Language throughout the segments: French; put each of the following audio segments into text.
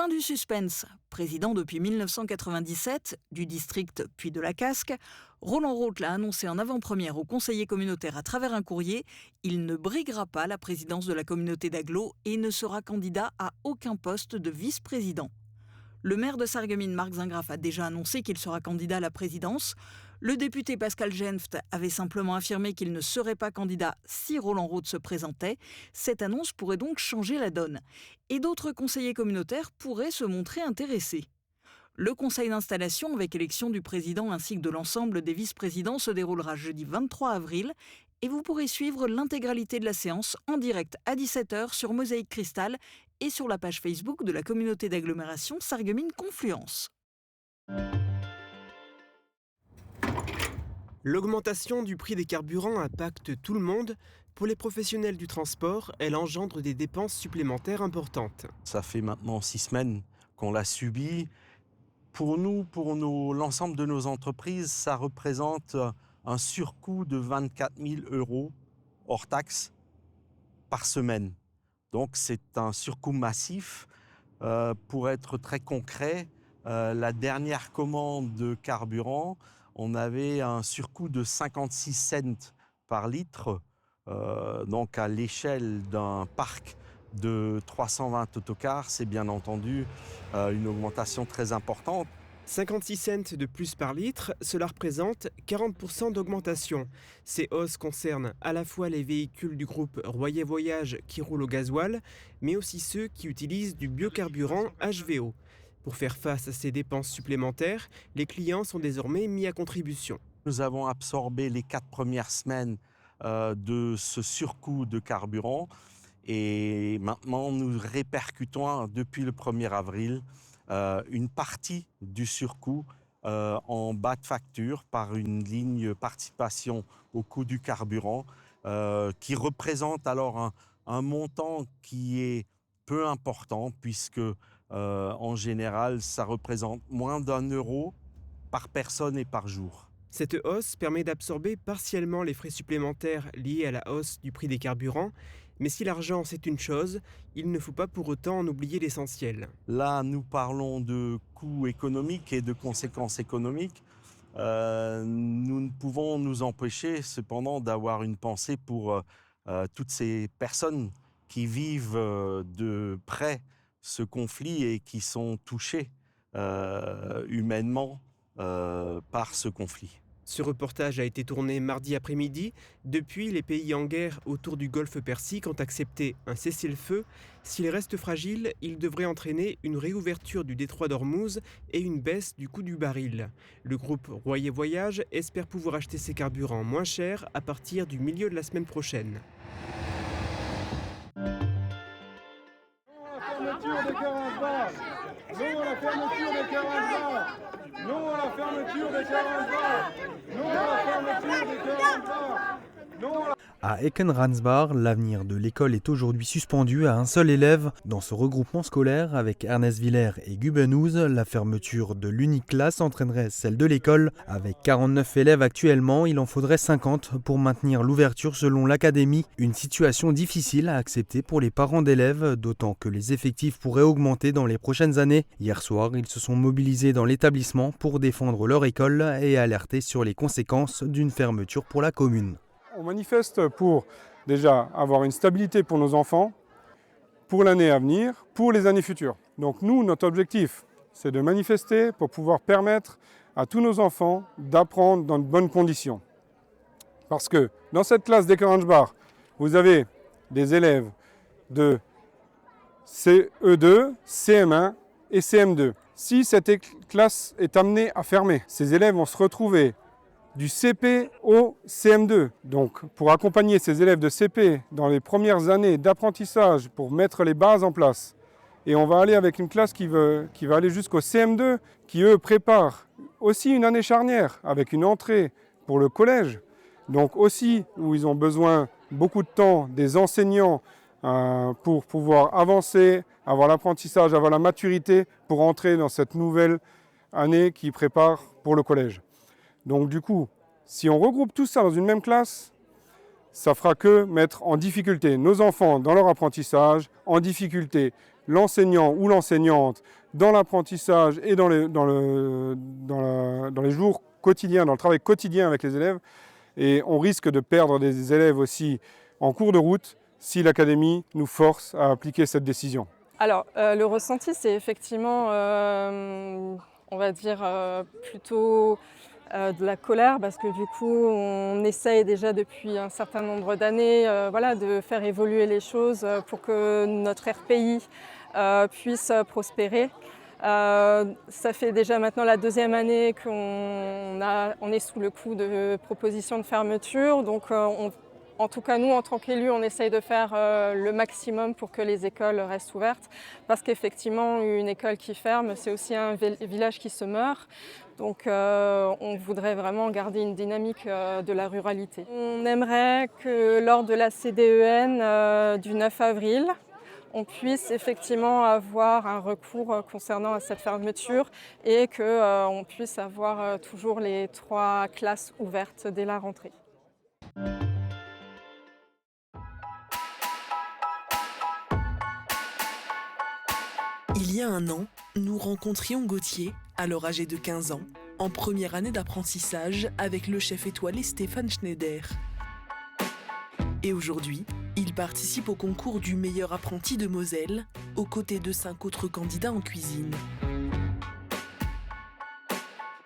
Fin du suspense. Président depuis 1997, du district puis de la Casque, Roland Rauth l'a annoncé en avant-première aux conseillers communautaires à travers un courrier. Il ne briguera pas la présidence de la communauté d'Aglo et ne sera candidat à aucun poste de vice-président. Le maire de Sarreguemines, Marc Zingraf, a déjà annoncé qu'il sera candidat à la présidence. Le député Pascal Genft avait simplement affirmé qu'il ne serait pas candidat si Roland Rauth se présentait. Cette annonce pourrait donc changer la donne. Et d'autres conseillers communautaires pourraient se montrer intéressés. Le conseil d'installation avec élection du président ainsi que de l'ensemble des vice-présidents se déroulera jeudi 23 avril. Et vous pourrez suivre l'intégralité de la séance en direct à 17h sur Mosaïque Cristal et sur la page Facebook de la communauté d'agglomération Sarreguemines Confluence. L'augmentation du prix des carburants impacte tout le monde. Pour les professionnels du transport, elle engendre des dépenses supplémentaires importantes. Ça fait maintenant 6 semaines qu'on l'a subi. Pour nous, l'ensemble de nos entreprises, ça représente un surcoût de 24 000 € hors taxe par semaine. Donc c'est un surcoût massif. Pour être très concret, la dernière commande de carburant, on avait un surcoût de 56 cents par litre. Donc à l'échelle d'un parc de 320 autocars, c'est bien entendu une augmentation très importante. 56 cents de plus par litre, cela représente 40% d'augmentation. Ces hausses concernent à la fois les véhicules du groupe Royer Voyage qui roulent au gasoil, mais aussi ceux qui utilisent du biocarburant HVO. Pour faire face à ces dépenses supplémentaires, les clients sont désormais mis à contribution. Nous avons absorbé les 4 premières semaines de ce surcoût de carburant et maintenant nous répercutons depuis le 1er avril une partie du surcoût en bas de facture par une ligne participation au coût du carburant qui représente alors un montant qui est peu important puisque en général ça représente moins d'1 € par personne et par jour. Cette hausse permet d'absorber partiellement les frais supplémentaires liés à la hausse du prix des carburants, mais si l'argent c'est une chose, il ne faut pas pour autant en oublier l'essentiel. Là, nous parlons de coûts économiques et de conséquences économiques. Nous ne pouvons nous empêcher cependant d'avoir une pensée pour toutes ces personnes qui vivent de près ce conflit et qui sont touchées humainement par ce conflit. Ce reportage a été tourné mardi après-midi. Depuis, les pays en guerre autour du golfe Persique ont accepté un cessez-le-feu. S'il reste fragile, il devrait entraîner une réouverture du détroit d'Ormuz et une baisse du coût du baril. Le groupe Royer Voyage espère pouvoir acheter ses carburants moins chers à partir du milieu de la semaine prochaine. À Eckenransbach, l'avenir de l'école est aujourd'hui suspendu à un seul élève. Dans ce regroupement scolaire, avec Ernest Villers et Gubenouz, la fermeture de l'unique classe entraînerait celle de l'école. Avec 49 élèves actuellement, il en faudrait 50 pour maintenir l'ouverture selon l'académie. Une situation difficile à accepter pour les parents d'élèves, d'autant que les effectifs pourraient augmenter dans les prochaines années. Hier soir, ils se sont mobilisés dans l'établissement pour défendre leur école et alerter sur les conséquences d'une fermeture pour la commune. On manifeste pour déjà avoir une stabilité pour nos enfants, pour l'année à venir, pour les années futures. Donc nous, notre objectif, c'est de manifester pour pouvoir permettre à tous nos enfants d'apprendre dans de bonnes conditions. Parce que dans cette classe d'Eckenransbach, vous avez des élèves de CE2, CM1 et CM2. Si cette classe est amenée à fermer, ces élèves vont se retrouver du CP au CM2. Donc, pour accompagner ces élèves de CP dans les premières années d'apprentissage, pour mettre les bases en place. Et on va aller avec une classe qui va aller jusqu'au CM2, qui eux préparent aussi une année charnière, avec une entrée pour le collège. Donc aussi, où ils ont besoin beaucoup de temps des enseignants pour pouvoir avancer, avoir l'apprentissage, avoir la maturité pour entrer dans cette nouvelle année qui prépare pour le collège. Donc du coup, si on regroupe tout ça dans une même classe, ça fera que mettre en difficulté nos enfants dans leur apprentissage, en difficulté l'enseignant ou l'enseignante dans l'apprentissage et dans les jours quotidiens, dans le travail quotidien avec les élèves. Et on risque de perdre des élèves aussi en cours de route si l'académie nous force à appliquer cette décision. Alors, le ressenti, c'est effectivement, on va dire, plutôt de la colère, parce que du coup, on essaye déjà depuis un certain nombre d'années de faire évoluer les choses pour que notre RPI puisse prospérer. Ça fait déjà maintenant la 2e année qu'on est sous le coup de propositions de fermeture. Donc, en tout cas, nous, en tant qu'élus, on essaye de faire le maximum pour que les écoles restent ouvertes. Parce qu'effectivement, une école qui ferme, c'est aussi un village qui se meurt. Donc, on voudrait vraiment garder une dynamique de la ruralité. On aimerait que lors de la CDEN du 9 avril, on puisse effectivement avoir un recours concernant cette fermeture et qu'on puisse avoir toujours les 3 classes ouvertes dès la rentrée. Il y a un an, nous rencontrions Gauthier, alors âgé de 15 ans, en première année d'apprentissage avec le chef étoilé Stéphane Schneider. Et aujourd'hui, il participe au concours du meilleur apprenti de Moselle, aux côtés de 5 autres candidats en cuisine.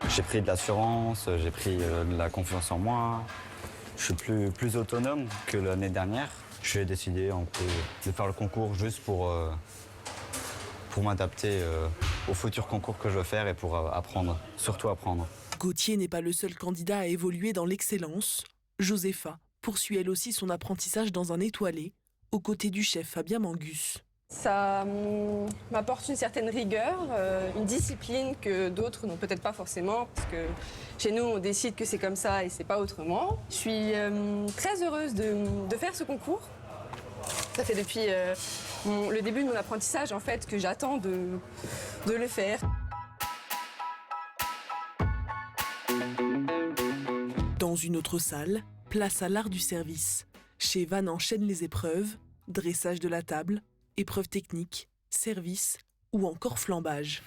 J'ai pris de l'assurance, j'ai pris de la confiance en moi. Je suis plus autonome que l'année dernière. J'ai décidé de faire le concours juste pour m'adapter au futur concours que je veux faire et pour apprendre, surtout apprendre. Gauthier n'est pas le seul candidat à évoluer dans l'excellence. Josépha poursuit elle aussi son apprentissage dans un étoilé, aux côtés du chef Fabien Mangus. Ça m'apporte une certaine rigueur, une discipline que d'autres n'ont peut-être pas forcément, parce que chez nous, on décide que c'est comme ça et c'est pas autrement. Je suis très heureuse de faire ce concours. Ça fait depuis le début de mon apprentissage en fait que j'attends de le faire. Dans une autre salle, place à l'art du service. Chez Van enchaîne les épreuves, dressage de la table, épreuves techniques, service ou encore flambage.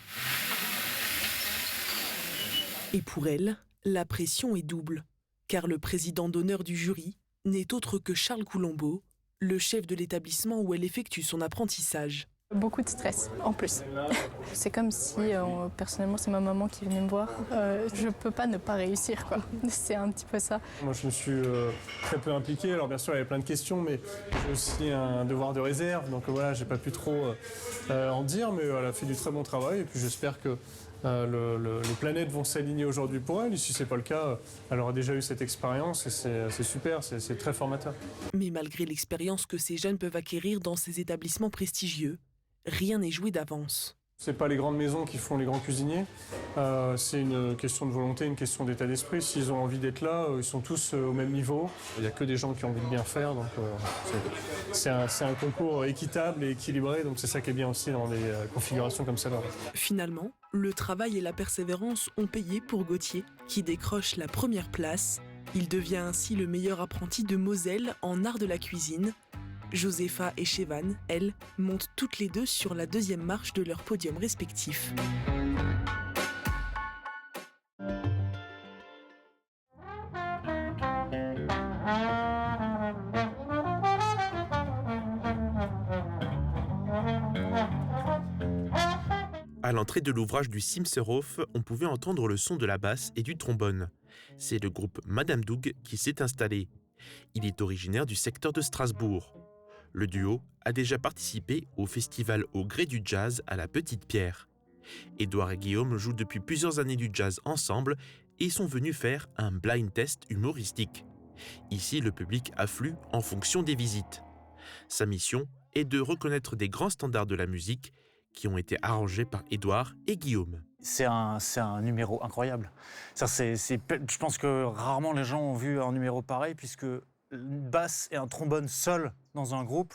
Et pour elle, la pression est double, car le président d'honneur du jury n'est autre que Charles Coulombeau, le chef de l'établissement où elle effectue son apprentissage. Beaucoup de stress, en plus. C'est comme si, personnellement, c'est ma maman qui venait me voir. Je peux pas ne pas réussir, quoi. C'est un petit peu ça. Moi, je me suis très peu impliqué. Alors, bien sûr, il y avait plein de questions, mais j'ai aussi un devoir de réserve. Donc, voilà, j'ai pas pu trop en dire, mais elle a fait du très bon travail. Et puis, j'espère que les planètes vont s'aligner aujourd'hui pour elle. Et si c'est pas le cas, elle aura déjà eu cette expérience et c'est super, c'est très formateur. Mais malgré l'expérience que ces jeunes peuvent acquérir dans ces établissements prestigieux, rien n'est joué d'avance. C'est pas les grandes maisons qui font les grands cuisiniers. C'est une question de volonté, une question d'état d'esprit. S'ils ont envie d'être là, ils sont tous au même niveau. Il n'y a que des gens qui ont envie de bien faire. Donc c'est un concours équitable et équilibré. Donc c'est ça qui est bien aussi dans des configurations comme celle-là. Finalement, le travail et la persévérance ont payé pour Gauthier, qui décroche la première place. Il devient ainsi le meilleur apprenti de Moselle en art de la cuisine. Josépha et Chevan, elles, montent toutes les deux sur la 2e marche de leur podium respectif. À l'entrée de l'ouvrage du Simserhof, on pouvait entendre le son de la basse et du trombone. C'est le groupe Madame Doug qui s'est installé. Il est originaire du secteur de Strasbourg. Le duo a déjà participé au festival Au gré du jazz à la Petite Pierre. Édouard et Guillaume jouent depuis plusieurs années du jazz ensemble et sont venus faire un blind test humoristique. Ici, le public afflue en fonction des visites. Sa mission est de reconnaître des grands standards de la musique qui ont été arrangés par Édouard et Guillaume. C'est un numéro incroyable. Je pense que rarement les gens ont vu un numéro pareil, puisque une basse et un trombone seul dans un groupe,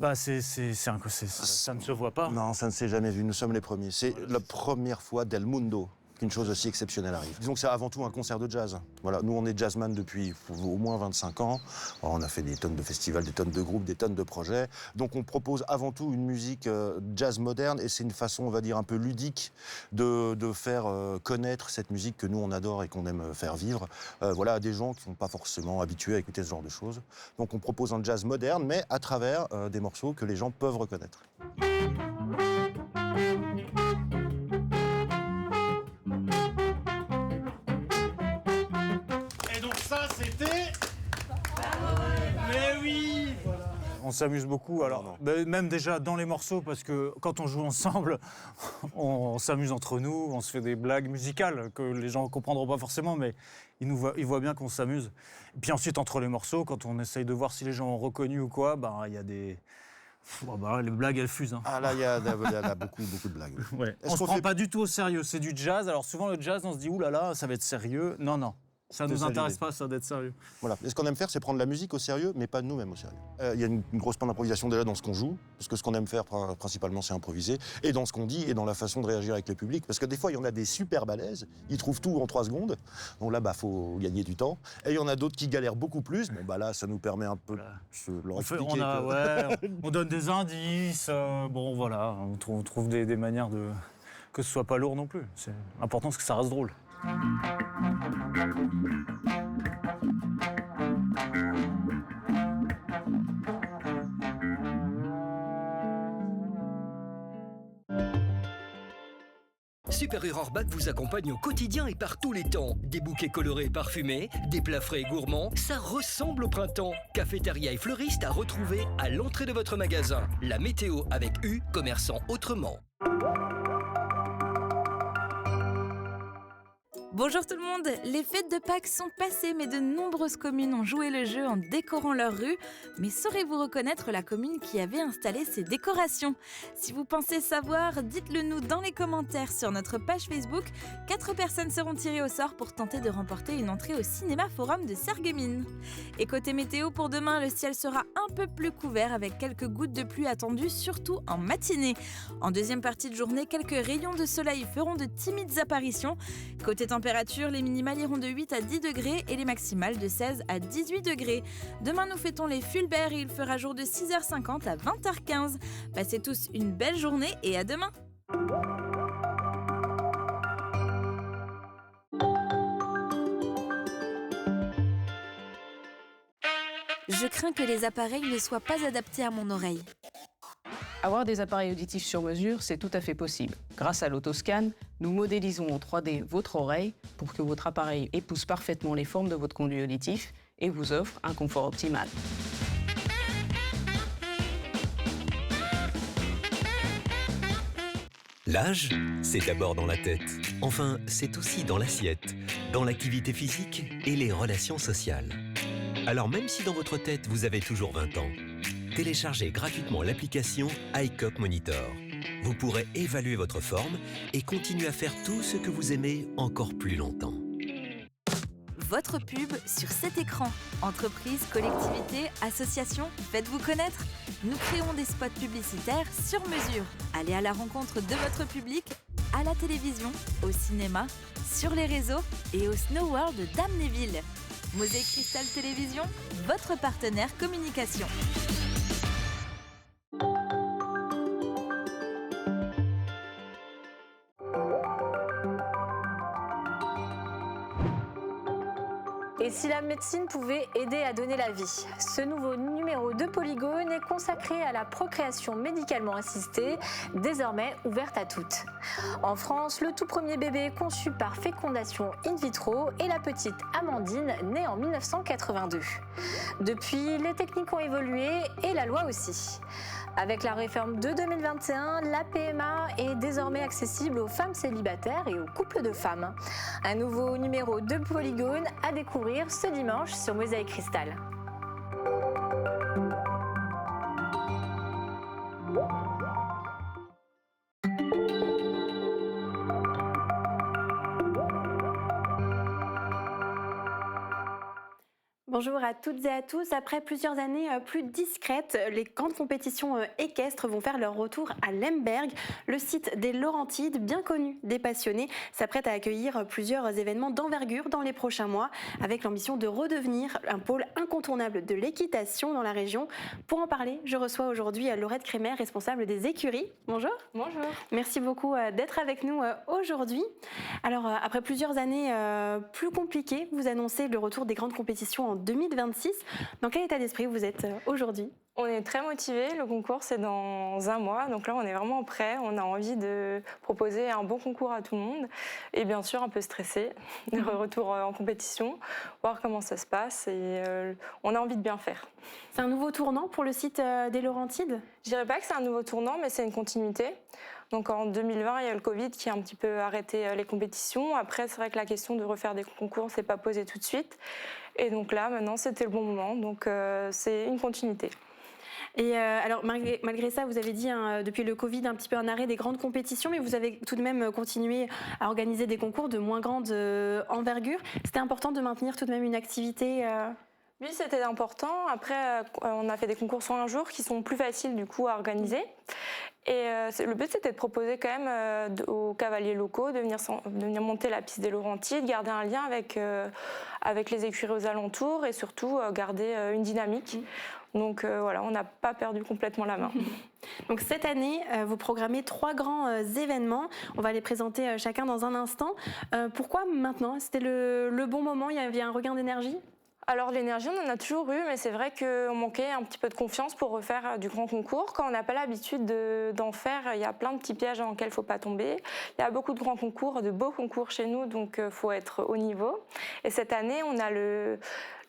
ça ne se voit pas. Non, ça ne s'est jamais vu. Nous sommes les premiers. C'est la première fois del mundo qu'une chose aussi exceptionnelle arrive. Disons que c'est avant tout un concert de jazz. Voilà, nous on est jazzman depuis au moins 25 ans. Alors, on a fait des tonnes de festivals, des tonnes de groupes, des tonnes de projets. Donc on propose avant tout une musique jazz moderne et c'est une façon, on va dire, un peu ludique de faire connaître cette musique que nous on adore et qu'on aime faire vivre. Voilà, à des gens qui ne sont pas forcément habitués à écouter ce genre de choses. Donc on propose un jazz moderne, mais à travers des morceaux que les gens peuvent reconnaître. Et donc ça, c'était... Mais oui, voilà. On s'amuse beaucoup, alors même déjà dans les morceaux, parce que quand on joue ensemble, on s'amuse entre nous, on se fait des blagues musicales que les gens ne comprendront pas forcément, mais ils voient bien qu'on s'amuse. Et puis ensuite, entre les morceaux, quand on essaye de voir si les gens ont reconnu ou quoi, il y a des... les blagues, elles fusent. Hein. Ah là, il y a beaucoup de blagues. Ouais. On ne se prend pas du tout au sérieux, c'est du jazz. Alors souvent, le jazz, on se dit, oulala, ça va être sérieux. Non, non. Ça ne nous intéresse pas, ça, d'être sérieux. Voilà. Et ce qu'on aime faire, c'est prendre la musique au sérieux, mais pas nous-mêmes au sérieux. Il y a une grosse part d'improvisation déjà dans ce qu'on joue, parce que ce qu'on aime faire principalement, c'est improviser, et dans ce qu'on dit, et dans la façon de réagir avec le public. Parce que des fois, il y en a des super balèzes, ils trouvent tout en 3 secondes. Donc là, faut gagner du temps. Et il y en a d'autres qui galèrent beaucoup plus. Bon, là, ça nous permet un peu de leur expliquer. On donne des indices. Voilà, on trouve des manières que ce soit pas lourd non plus. C'est important, c'est que ça reste drôle. Super Urorbac vous accompagne au quotidien et par tous les temps. Des bouquets colorés et parfumés, des plats frais et gourmands, ça ressemble au printemps. Cafétéria et fleuriste à retrouver à l'entrée de votre magasin. La météo avec U, commerçant autrement. Bonjour tout le monde, les fêtes de Pâques sont passées mais de nombreuses communes ont joué le jeu en décorant leurs rues. Mais saurez-vous reconnaître la commune qui avait installé ces décorations ? Si vous pensez savoir, dites-le nous dans les commentaires sur notre page Facebook. 4 personnes seront tirées au sort pour tenter de remporter une entrée au Cinéma Forum de Sarreguemines. Et côté météo, pour demain, le ciel sera un peu plus couvert avec quelques gouttes de pluie attendues, surtout en matinée. En deuxième partie de journée, quelques rayons de soleil feront de timides apparitions. Côté température, les minimales iront de 8 à 10 degrés et les maximales de 16 à 18 degrés. Demain, nous fêtons les Fulbert et il fera jour de 6h50 à 20h15. Passez tous une belle journée et à demain. Je crains que les appareils ne soient pas adaptés à mon oreille. Avoir des appareils auditifs sur mesure, c'est tout à fait possible. Grâce à l'autoscan, nous modélisons en 3D votre oreille pour que votre appareil épouse parfaitement les formes de votre conduit auditif et vous offre un confort optimal. L'âge, c'est d'abord dans la tête. Enfin, c'est aussi dans l'assiette, dans l'activité physique et les relations sociales. Alors même si dans votre tête vous avez toujours 20 ans, téléchargez gratuitement l'application iCock Monitor. Vous pourrez évaluer votre forme et continuer à faire tout ce que vous aimez encore plus longtemps. Votre pub sur cet écran. Entreprises, collectivités, associations, faites-vous connaître. Nous créons des spots publicitaires sur mesure. Allez à la rencontre de votre public, à la télévision, au cinéma, sur les réseaux et au Snow World d'Amnéville. Mosaïque Cristal Télévision, votre partenaire communication. Et si la médecine pouvait aider à donner la vie ? Ce nouveau numéro de Polygone est consacré à la procréation médicalement assistée, désormais ouverte à toutes. En France, le tout premier bébé conçu par fécondation in vitro est la petite Amandine, née en 1982. Depuis, les techniques ont évolué et la loi aussi. Avec la réforme de 2021, la PMA est désormais accessible aux femmes célibataires et aux couples de femmes. Un nouveau numéro de Polygone à découvrir ce dimanche sur Mosaïque Cristal. Bonjour à toutes et à tous. Après plusieurs années plus discrètes, les grandes compétitions équestres vont faire leur retour à Lemberg. Le site des Laurentides, bien connu des passionnés, s'apprête à accueillir plusieurs événements d'envergure dans les prochains mois, avec l'ambition de redevenir un pôle incontournable de l'équitation dans la région. Pour en parler, je reçois aujourd'hui Laurette Crémer, responsable des écuries. Bonjour. Bonjour. Merci beaucoup d'être avec nous aujourd'hui. Alors, après plusieurs années plus compliquées, vous annoncez le retour des grandes compétitions en 2026. Dans quel état d'esprit vous êtes aujourd'hui ? On est très motivés, le concours c'est dans un mois, donc là on est vraiment prêts, on a envie de proposer un bon concours à tout le monde et bien sûr un peu stressé, de retour en compétition, voir comment ça se passe et on a envie de bien faire. C'est un nouveau tournant pour le site des Laurentides ? Je dirais pas que c'est un nouveau tournant, mais c'est une continuité. Donc en 2020, il y a eu le Covid qui a un petit peu arrêté les compétitions. Après, c'est vrai que la question de refaire des concours ne s'est pas posée tout de suite. Et donc là, maintenant, c'était le bon moment. Donc c'est une continuité. Et alors, malgré ça, vous avez dit depuis le Covid un petit peu un arrêt des grandes compétitions, mais vous avez tout de même continué à organiser des concours de moins grande envergure. C'était important de maintenir tout de même une activité Oui, c'était important. Après, on a fait des concours sur un jour qui sont plus faciles du coup à organiser. Et le but, c'était de proposer quand même aux cavaliers locaux de venir monter la piste des Laurentides, garder un lien avec les écuries aux alentours et surtout garder une dynamique. Donc voilà, on n'a pas perdu complètement la main. Donc cette année, vous programmez 3 grands événements. On va les présenter chacun dans un instant. Pourquoi maintenant ? C'était le bon moment ? Il y avait un regain d'énergie ? Alors l'énergie, on en a toujours eu, mais c'est vrai qu'on manquait un petit peu de confiance pour refaire du grand concours. Quand on n'a pas l'habitude d'en faire, il y a plein de petits pièges dans lesquels il ne faut pas tomber. Il y a beaucoup de grands concours, de beaux concours chez nous, donc il faut être au niveau. Et cette année, on a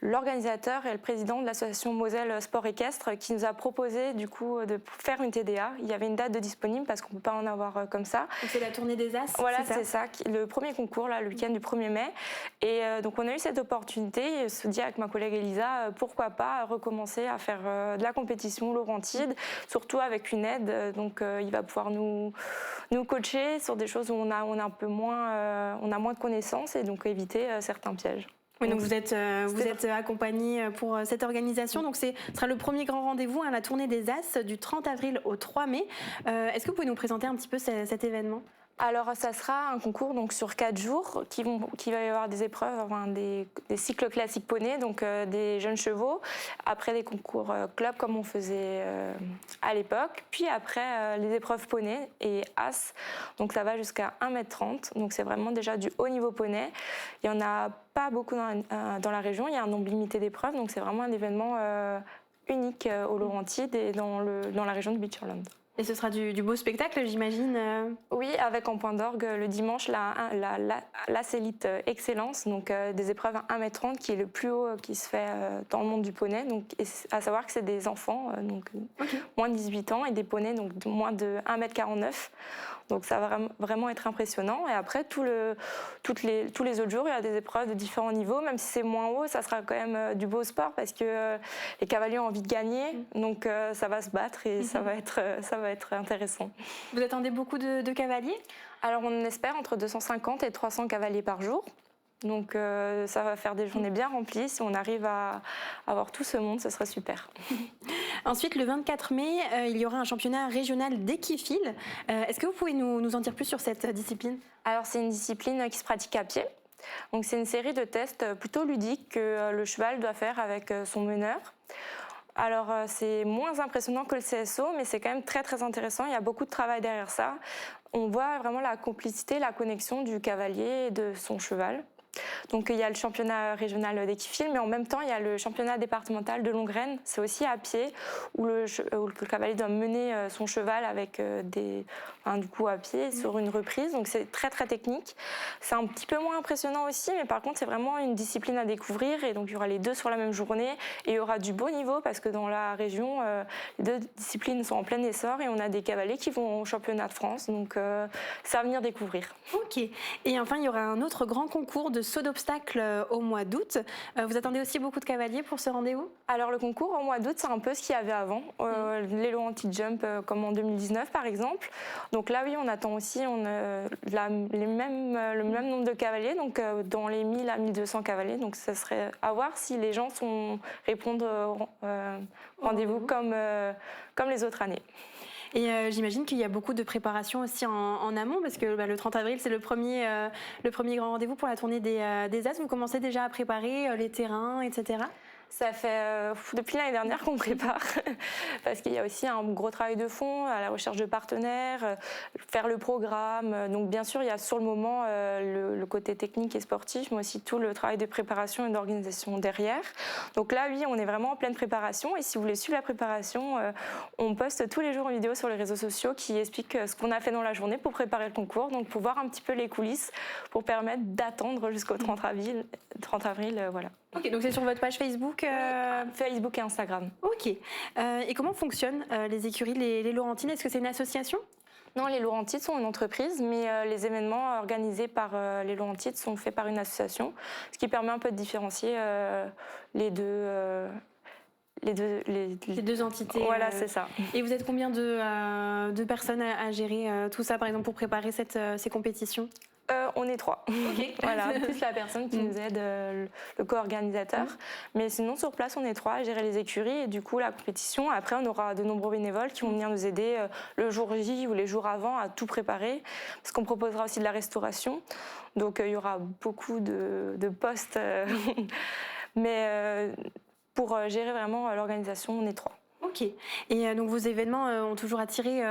l'organisateur et le président de l'association Moselle Sport Équestre qui nous a proposé du coup de faire une TDA. Il y avait une date de disponible parce qu'on ne peut pas en avoir comme ça. C'est la tournée des As. Voilà, c'est ça. Le premier concours, là, le week-end du 1er mai. Et donc on a eu cette opportunité et se dit avec ma collègue Elisa, pourquoi pas recommencer à faire de la compétition laurentide, surtout avec une aide. Donc il va pouvoir nous coacher sur des choses où on a un peu moins, on a moins de connaissances et donc éviter certains pièges. Oui, donc vous êtes accompagné pour cette organisation. Donc ce sera le premier grand rendez-vous, la tournée des As du 30 avril au 3 mai. Est-ce que vous pouvez nous présenter un petit peu cet événement ? Alors, ça sera un concours donc, sur 4 jours qui va y avoir des épreuves, des cycles classiques poney, donc des jeunes chevaux, après des concours club comme on faisait à l'époque, puis après les épreuves poney et as, donc ça va jusqu'à 1m30, donc c'est vraiment déjà du haut niveau poney. Il n'y en a pas beaucoup dans la région, il y a un nombre limité d'épreuves, donc c'est vraiment un événement unique aux Laurentides et dans la région de Beacherland. Et ce sera du beau spectacle, j'imagine. Oui, avec en point d'orgue le dimanche l'As Elite Excellence, donc des épreuves à 1m30 qui est le plus haut qui se fait dans le monde du poney. Donc, à savoir que c'est des enfants, donc moins de 18 ans, et des poneys donc de moins de 1m49. Donc ça va vraiment être impressionnant. Et après, tous les autres jours, il y a des épreuves de différents niveaux. Même si c'est moins haut, ça sera quand même du beau sport parce que les cavaliers ont envie de gagner. Donc ça va se battre et ça va être intéressant. Vous attendez beaucoup de cavaliers ? Alors on espère entre 250 et 300 cavaliers par jour. Donc ça va faire des journées bien remplies. Si on arrive à avoir tout ce monde, ce serait super. Ensuite, le 24 mai, il y aura un championnat régional d'équifile. Est-ce que vous pouvez nous en dire plus sur cette discipline ? Alors c'est une discipline qui se pratique à pied. Donc c'est une série de tests plutôt ludiques que le cheval doit faire avec son meneur. Alors c'est moins impressionnant que le CSO, mais c'est quand même très très intéressant. Il y a beaucoup de travail derrière ça. On voit vraiment la complicité, la connexion du cavalier et de son cheval. Donc il y a le championnat régional d'équifile, mais en même temps il y a le championnat départemental de Longraine. C'est aussi à pied où le cavalier doit mener son cheval avec du coup à pied sur une reprise. Donc c'est très très technique. C'est un petit peu moins impressionnant aussi, mais par contre c'est vraiment une discipline à découvrir. Et donc il y aura les deux sur la même journée et il y aura du beau niveau parce que dans la région les deux disciplines sont en plein essor et on a des cavaliers qui vont au championnat de France. Donc c'est à venir découvrir. Ok. Et enfin il y aura un autre grand concours de saut d'obstacle au mois d'août. Vous attendez aussi beaucoup de cavaliers pour ce rendez-vous? Alors le concours au mois d'août, c'est un peu ce qu'il y avait avant, les Laurentides Jump comme en 2019 par exemple. Donc là oui, on attend aussi le même nombre de cavaliers, donc dans les 1000 à 1200 cavaliers. Donc ça serait à voir si les gens répondent au rendez-vous comme les autres années. Et j'imagine qu'il y a beaucoup de préparation aussi en amont, parce que le 30 avril, c'est le premier grand rendez-vous pour la tournée des As. Vous commencez déjà à préparer les terrains, etc. Ça fait depuis l'année dernière qu'on prépare, parce qu'il y a aussi un gros travail de fond, à la recherche de partenaires, faire le programme. Donc bien sûr, il y a sur le moment le côté technique et sportif, mais aussi tout le travail de préparation et d'organisation derrière. Donc là, oui, on est vraiment en pleine préparation. Et si vous voulez suivre la préparation, on poste tous les jours une vidéo sur les réseaux sociaux qui explique ce qu'on a fait dans la journée pour préparer le concours, donc pour voir un petit peu les coulisses, pour permettre d'attendre jusqu'au 30 avril, voilà. Ok, donc c'est sur votre page Facebook Facebook et Instagram. Ok. Et comment fonctionnent les écuries, les Laurentines? Est-ce que c'est une association? Non, les Laurentides sont une entreprise, mais les événements organisés par les Laurentides sont faits par une association, ce qui permet un peu de différencier les deux entités. Voilà, c'est ça. Et vous êtes combien de personnes à gérer tout ça, par exemple, pour préparer ces compétitions? On est 3. Okay. Voilà, plus la personne qui nous aide, le co-organisateur. Mais sinon, sur place, on est 3 à gérer les écuries et du coup, la compétition. Après, on aura de nombreux bénévoles qui vont venir nous aider le jour J ou les jours avant à tout préparer. Parce qu'on proposera aussi de la restauration. Donc, il y aura beaucoup de postes. Mais pour gérer vraiment l'organisation, on est 3. Ok. Et donc vos événements ont toujours attiré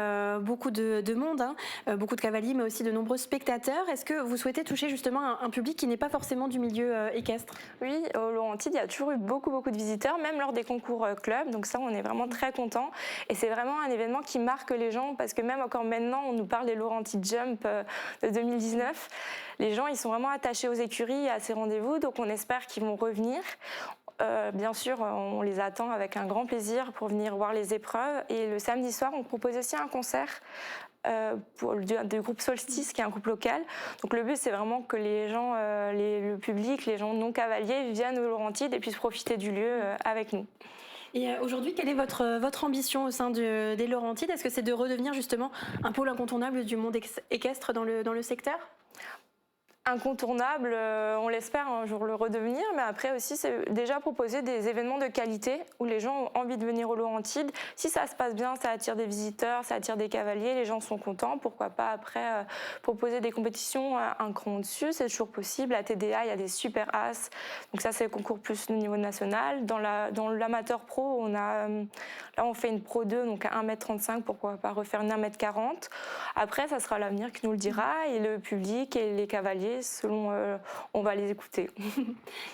beaucoup de monde, hein, beaucoup de cavaliers, mais aussi de nombreux spectateurs. Est-ce que vous souhaitez toucher justement un public qui n'est pas forcément du milieu équestre? Oui, aux Laurentides, il y a toujours eu beaucoup de visiteurs, même lors des concours club. Donc ça, on est vraiment très contents. Et c'est vraiment un événement qui marque les gens, parce que même encore maintenant, on nous parle des Laurentides Jump de 2019. Les gens, ils sont vraiment attachés aux écuries et à ces rendez-vous, donc on espère qu'ils vont revenir. Bien sûr, on les attend avec un grand plaisir pour venir voir les épreuves. Et le samedi soir, on propose aussi un concert du groupe Solstice, qui est un groupe local. Donc le but, c'est vraiment que les gens, le public, les gens non cavaliers viennent aux Laurentides et puissent profiter du lieu avec nous. Et aujourd'hui, quelle est votre ambition au sein des Laurentides? Est-ce que c'est de redevenir justement un pôle incontournable du monde équestre dans le secteur? Incontournable, on l'espère un jour le redevenir, mais après aussi c'est déjà proposer des événements de qualité où les gens ont envie de venir aux Laurentides. Si ça se passe bien, ça attire des visiteurs, ça attire des cavaliers, les gens sont contents. Pourquoi pas après proposer des compétitions un cran au-dessus, c'est toujours possible. À TDA, il y a des super as, donc ça c'est le concours plus au niveau national. Dans l'amateur pro, là on fait une Pro 2, donc à 1m35, pourquoi pas refaire une 1m40. Après, ça sera l'avenir qui nous le dira, et le public et les cavaliers, selon on va les écouter.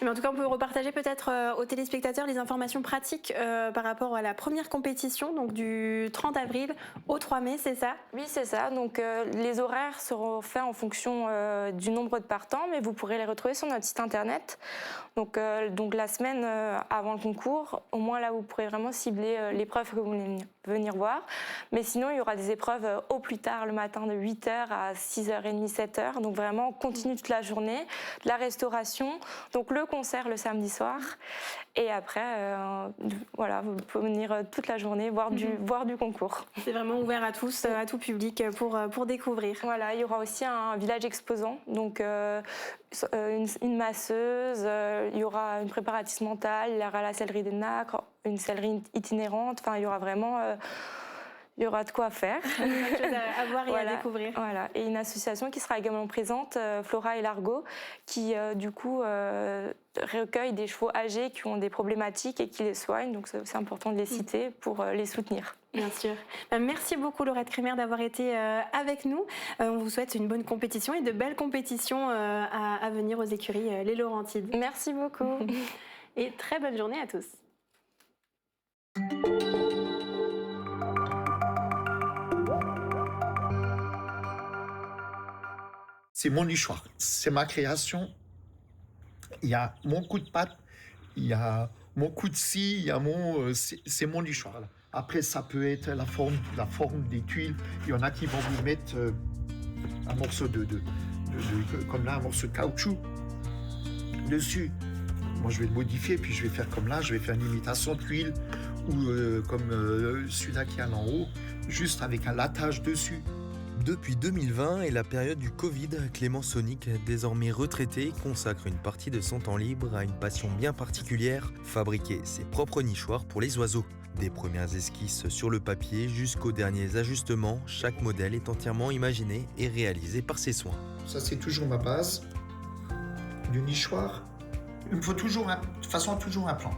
Mais en tout cas, on peut repartager peut-être aux téléspectateurs les informations pratiques par rapport à la première compétition, donc du 30 avril au 3 mai, c'est ça? Oui, c'est ça. Donc les horaires seront faits en fonction du nombre de partants, mais vous pourrez les retrouver sur notre site internet. Donc la semaine avant le concours, au moins là, vous pourrez vraiment cibler l'épreuve que vous voulez venir voir. Mais sinon, il y aura des épreuves au plus tard le matin de 8h à 6h30, 7h. Donc vraiment, on continue toute la journée, de la restauration, donc le concert le samedi soir. Et après, voilà, vous pouvez venir toute la journée voir du concours. C'est vraiment ouvert à tous, à tout public pour découvrir. Voilà, il y aura aussi un village exposant, donc une masseuse, il y aura une préparatrice mentale, il y aura la sellerie des nacres, une sellerie itinérante, enfin il y aura vraiment... il y aura de quoi faire. Plein de choses à voir et à découvrir. Voilà. Et une association qui sera également présente, Flora et Largo, qui du coup recueille des chevaux âgés qui ont des problématiques et qui les soignent. Donc c'est important de les citer pour les soutenir. Bien sûr. Merci beaucoup Laurette Crémer d'avoir été avec nous. On vous souhaite une bonne compétition et de belles compétitions à venir aux écuries Les Laurentides. Merci beaucoup. Et très bonne journée à tous. C'est mon histoire, c'est ma création. Il y a mon coup de patte, il y a mon coup de scie, il y a c'est mon histoire. Après, ça peut être la forme des tuiles. Il y en a qui vont vous mettre un morceau comme là, un morceau de caoutchouc. dessus. Moi, je vais le modifier, puis je vais faire comme là, je vais faire une imitation de tuile, ou comme celui-là qui est là en haut, juste avec un lattage dessus. Depuis 2020 et la période du Covid, Clément Sonic, désormais retraité, consacre une partie de son temps libre à une passion bien particulière, fabriquer ses propres nichoirs pour les oiseaux. Des premières esquisses sur le papier jusqu'aux derniers ajustements, chaque modèle est entièrement imaginé et réalisé par ses soins. Ça, c'est toujours ma base du nichoir. Il me faut toujours, de toute façon, toujours un plan.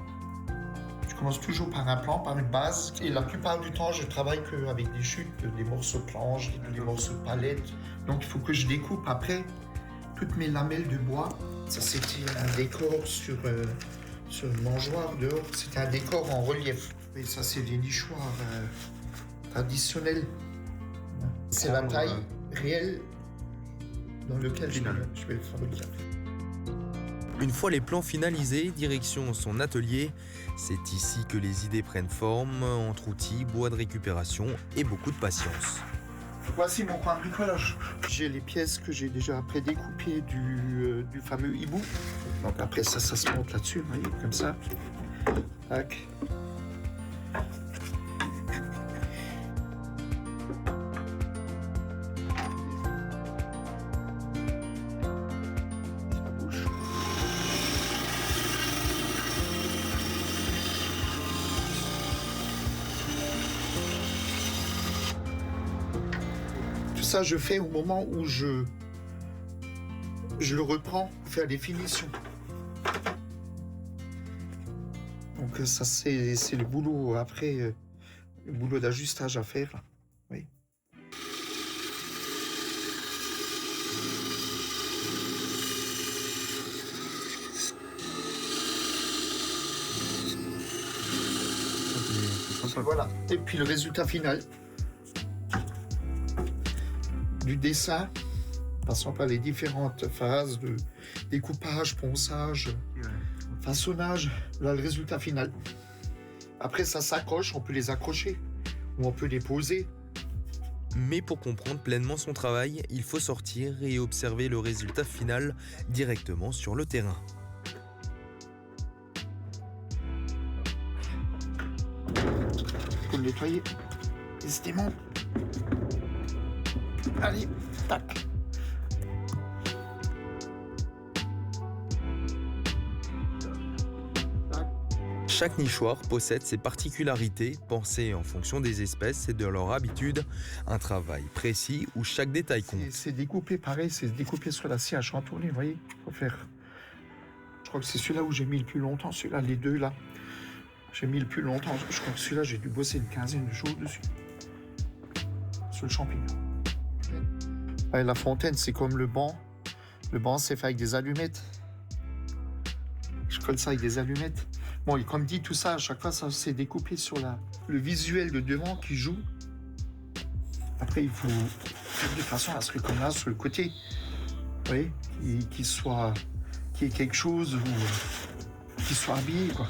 Je commence toujours par un plan, par une base. Et la plupart du temps, je travaille qu'avec des chutes, des morceaux de planche, des morceaux de palette. Donc, il faut que je découpe après toutes mes lamelles de bois. Ça, c'était un décor sur le mangeoire dehors. C'était un décor en relief. Et ça, c'est des nichoirs traditionnels. C'est la taille réelle dans laquelle je vais le fabriquer. Une fois les plans finalisés, direction son atelier. C'est ici que les idées prennent forme, entre outils, bois de récupération et beaucoup de patience. Voici mon coin bricolage. J'ai les pièces que j'ai déjà prédécoupées du fameux hibou. Donc après ça se monte là-dessus, vous voyez, comme ça. Tac. Ça, je fais au moment où je le reprends pour faire les finitions. Donc ça, c'est le boulot après, le boulot d'ajustage à faire. Là. Oui. Voilà. Et puis le résultat final du dessin, passant par les différentes phases de découpage, ponçage, façonnage, là le résultat final. Après ça s'accroche, on peut les accrocher ou on peut les poser. Mais pour comprendre pleinement son travail, il faut sortir et observer le résultat final directement sur le terrain. Il faut le nettoyer. Décidément. Allez, tac. Chaque nichoir possède ses particularités, pensées en fonction des espèces et de leur habitude. Un travail précis où chaque détail compte. C'est découpé pareil, c'est découpé sur la scie à chantourner, vous voyez. Faut faire. Je crois que c'est celui-là où j'ai mis le plus longtemps, celui-là, les deux là. J'ai mis le plus longtemps. Je crois que celui-là, j'ai dû bosser une quinzaine de jours dessus. Sur le champignon. Ouais, la fontaine, c'est comme le banc. Le banc, c'est fait avec des allumettes. Je colle ça avec des allumettes. Bon, et comme dit, tout ça, à chaque fois, ça s'est découpé sur le visuel de devant qui joue. Après, il faut faire de façon à ce que, comme là, sur le côté, vous voyez, qu'il y ait quelque chose qui soit habillé, quoi.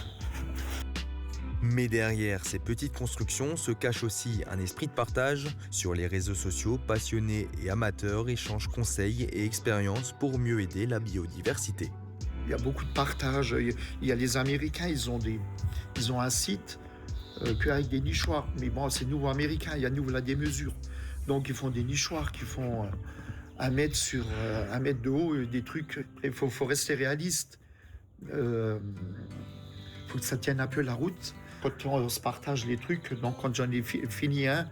Mais derrière ces petites constructions se cache aussi un esprit de partage. Sur les réseaux sociaux, passionnés et amateurs échangent conseils et expériences pour mieux aider la biodiversité. Il y a beaucoup de partage. Il y a les Américains, ils ont un site qu'avec des nichoirs. Mais bon, c'est nouveau américain, il y a nous là des mesures. Donc ils font des nichoirs qui font 1 mètre sur 1 mètre de haut, des trucs. Il faut rester réaliste. Faut que ça tienne un peu la route. Quand on se partage les trucs, donc quand j'en ai fini un,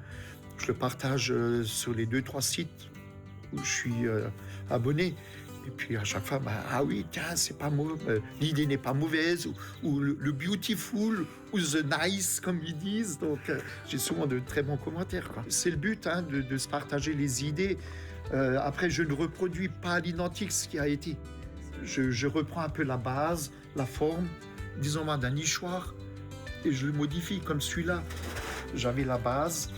je le partage sur les 2-3 sites où je suis abonné. Et puis à chaque fois, ah oui, tiens, c'est pas mauvais, l'idée n'est pas mauvaise, ou le beautiful, ou the nice, comme ils disent. Donc j'ai souvent de très bons commentaires, quoi. C'est le but, de se partager les idées. Après, je ne reproduis pas à l'identique ce qui a été. Je reprends un peu la base, la forme, disons moi, d'un nichoir, et je le modifie comme celui-là. J'avais la base,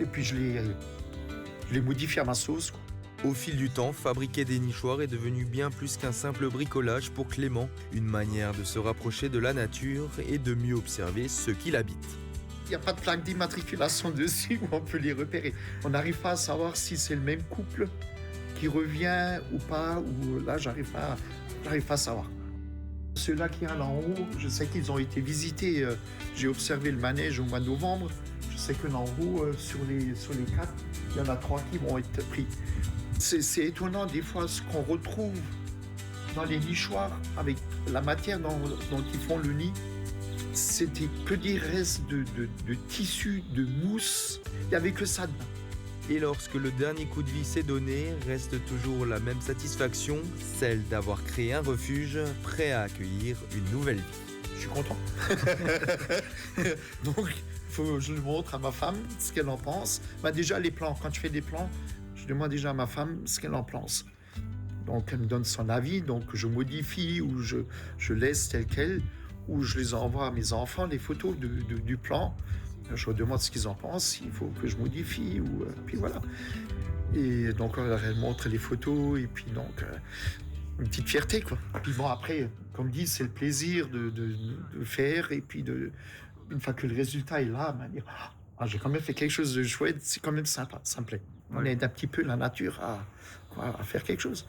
et puis je l'ai modifié à ma sauce, quoi. Au fil du temps, fabriquer des nichoirs est devenu bien plus qu'un simple bricolage pour Clément, une manière de se rapprocher de la nature et de mieux observer ceux qui l'habitent. Il n'y a pas de plaque d'immatriculation dessus où on peut les repérer. On n'arrive pas à savoir si c'est le même couple qui revient ou pas, ou là, j'arrive pas à savoir. Ceux-là qui sont là en haut, je sais qu'ils ont été visités. J'ai observé le manège au mois de novembre. Je sais que là en haut, sur les 4, il y en a 3 qui vont être pris. C'est étonnant des fois ce qu'on retrouve dans les nichoirs avec la matière dont ils font le nid. C'était que des restes de tissu, de mousse. Il n'y avait que ça dedans. Et lorsque le dernier coup de vis est donné, reste toujours la même satisfaction, celle d'avoir créé un refuge prêt à accueillir une nouvelle vie. Je suis content. Donc, je le montre à ma femme, ce qu'elle en pense. Déjà, les plans, quand je fais des plans, je demande déjà à ma femme ce qu'elle en pense. Donc, elle me donne son avis, donc je modifie ou je laisse tel quel, ou je les envoie à mes enfants, les photos du plan. Je leur demande ce qu'ils en pensent, il faut que je modifie, puis voilà. Et donc, elle montre les photos, et puis donc, une petite fierté, quoi. Puis bon, après, comme dit, c'est le plaisir de faire, et puis une fois que le résultat est là, dire, j'ai quand même fait quelque chose de chouette, c'est quand même sympa, ça me plaît. On aide un petit peu la nature à faire quelque chose.